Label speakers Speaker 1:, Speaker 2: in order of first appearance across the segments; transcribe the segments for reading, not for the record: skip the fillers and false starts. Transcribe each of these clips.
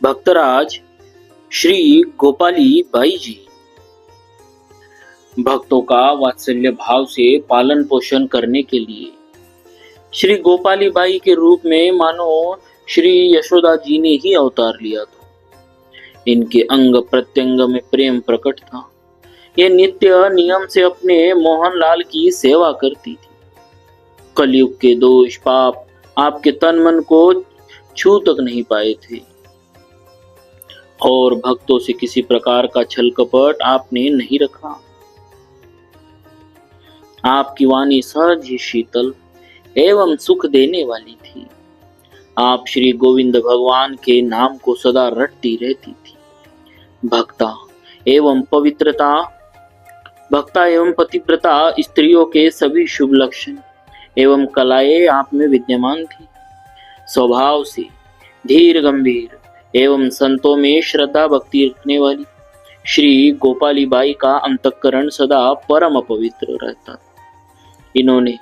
Speaker 1: भक्तराज Shri Gopali by जी भक्तों का वात्सल्य भाव से पालन पोषण करने के लिए श्री गोपाली बाई के रूप में मानो श्री यशोदा जी ने ही अवतार लिया था। इनके अंग प्रत्यंग में प्रेम प्रकट था। ये नित्य नियम से अपने मोहनलाल की सेवा करती थी। कलयुग के दोष पाप आपके तन मन को छू तक नहीं पाए थे और भक्तों से किसी प्रकार का छल कपट आपने नहीं रखा। आपकी वाणी सहज ही शीतल एवं सुख देने वाली थी। आप श्री गोविंद भगवान के नाम को सदा रटती रहती थी। भक्ता एवं पतिव्रता स्त्रियों के सभी शुभ लक्षण एवं कलाएं आप में विद्यमान थी। स्वभाव से धीर गंभीर एवं संतों में श्रद्धा भक्ति रखने वाली श्री गोपाली बाई का अंतःकरण सदा परम पवित्र रहता। इन्होंने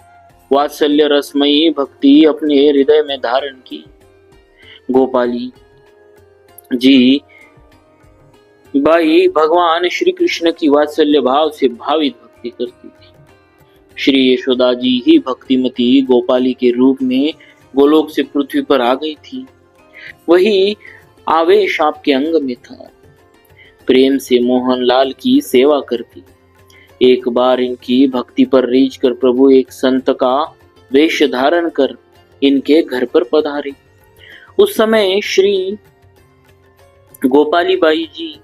Speaker 1: वात्सल्य रसमयी भक्ति अपने हृदय में धारण की। गोपाली जी बाई भगवान श्री कृष्ण की वात्सल्य भाव से भावित भक्ति करती थी। श्री यशोदा जी ही भक्तिमती गोपाली के रूप में गोलोक से पृथ्वी पर आ गई थी। वही आवेश आपके अंग में था। प्रेम से मोहनलाल की सेवा करती। एक बार इनकी भक्ति पर रीझ कर प्रभु एक संत का वेश धारण कर इनके घर पर पधारे। उस समय श्री गोपाली बाई जी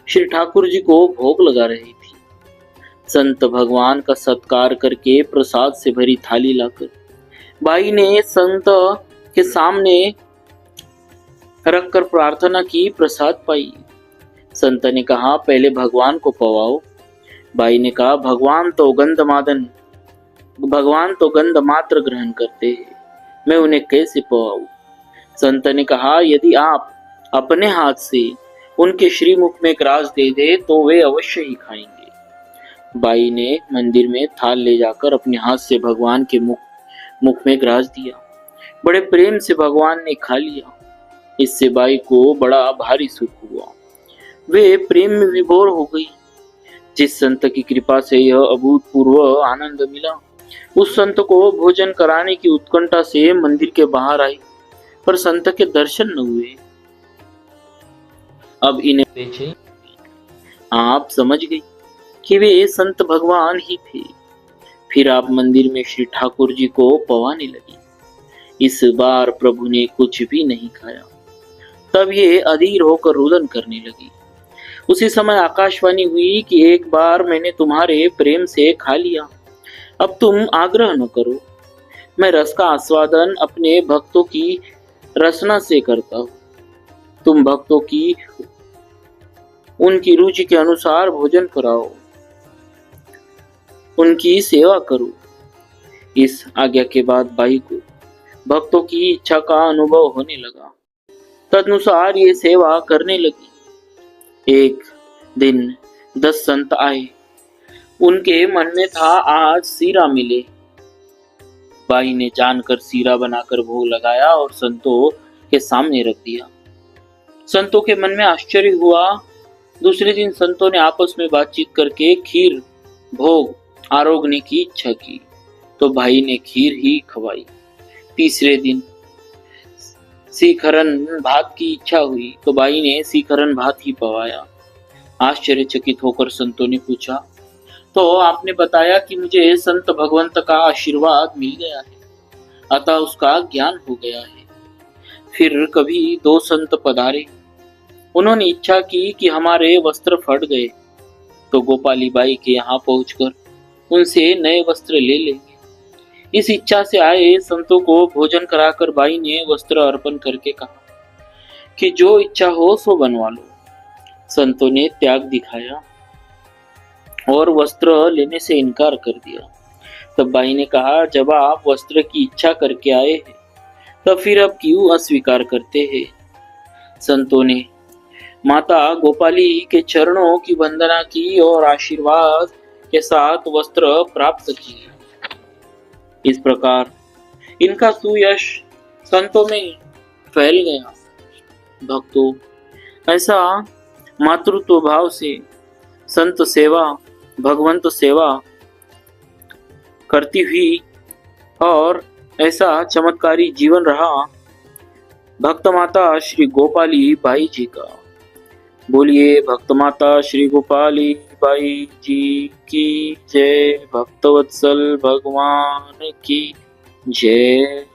Speaker 1: श्री ठाकुर जी को भोग लगा रही थी। संत भगवान का सत्कार करके प्रसाद से भरी थाली लाकर बाई ने संत के सामने रखकर प्रार्थना की। प्रसाद पाई। संत ने कहा पहले भगवान को पवाओ। बाई ने कहा भगवान तो गंध मात्र ग्रहण करते हैं, मैं उन्हें कैसे पवाऊं। संत ने कहा यदि आप अपने हाथ से उनके श्रीमुख में ग्रास दे दे तो वे अवश्य ही खाएंगे। बाई ने मंदिर में थाल ले जाकर अपने हाथ से भगवान के मुख में ग्रास दिया। बड़े प्रेम से भगवान ने खा लिया। इससे बाई को बड़ा भारी सुख हुआ। वे प्रेम में विभोर हो गई। जिस संत की कृपा से यह अभूतपूर्व आनंद मिला उस संत को भोजन कराने की उत्कंठा से मंदिर के बाहर आई, पर संत के दर्शन न हुए। अब इन्हें बेचे आप समझ गई कि वे संत भगवान ही थे। फिर आप मंदिर में श्री ठाकुर जी को पवाने लगी। इस बार प्रभु ने कुछ भी नहीं खाया। तब ये अधीर होकर रुदन करने लगी। उसी समय आकाशवाणी हुई कि एक बार मैंने तुम्हारे प्रेम से खा लिया, अब तुम आग्रह न करो। मैं रस का आस्वादन अपने भक्तों की रसना से करता हूँ। तुम भक्तों की उनकी रुचि के अनुसार भोजन कराओ, उनकी सेवा करो। इस आज्ञा के बाद बाई को भक्तों की इच्छा का अनुभव होने लगा। तदनुसार ये सेवा करने लगी। एक दिन 10 संत आए। उनके मन में था आज सीरा मिले। बाई ने जानकर सीरा बनाकर भोग लगाया और संतों के सामने रख दिया। संतों के मन में आश्चर्य हुआ। दूसरे दिन संतों ने आपस में बातचीत करके खीर भोग आरोगने की इच्छा की तो भाई ने खीर ही खवाई। तीसरे दिन सीखरन भात की इच्छा हुई तो बाई ने सीखरन भात ही पवाया। आश्चर्यचकित होकर संतों ने पूछा तो आपने बताया कि मुझे संत भगवंत का आशीर्वाद मिल गया है, अतः उसका ज्ञान हो गया है। फिर कभी 2 संत पधारे। उन्होंने इच्छा की कि हमारे वस्त्र फट गए तो गोपाली बाई के यहाँ पहुंचकर उनसे नए वस्त्र ले लेंगे। इस इच्छा से आए संतों को भोजन कराकर बाई ने वस्त्र अर्पण करके कहा कि जो इच्छा हो सो बनवा लो। संतों ने त्याग दिखाया और वस्त्र लेने से इनकार कर दिया। तब बाई ने कहा जब आप वस्त्र की इच्छा करके आए हैं तब फिर अब क्यों अस्वीकार करते हैं। संतों ने माता गोपाली के चरणों की वंदना की और आशीर्वाद के साथ वस्त्र प्राप्त किए। इस प्रकार इनका सुयश संतों में फैल गया। भक्तों, ऐसा मातृत्व भाव से संत सेवा, भगवंत सेवा करती हुई और ऐसा चमत्कारी जीवन रहा भक्त माता श्री गोपाली बाई जी का। बोलिए भक्त माता श्री गोपाली बाई जी की जय, भक्तवत्सल भगवान की जय।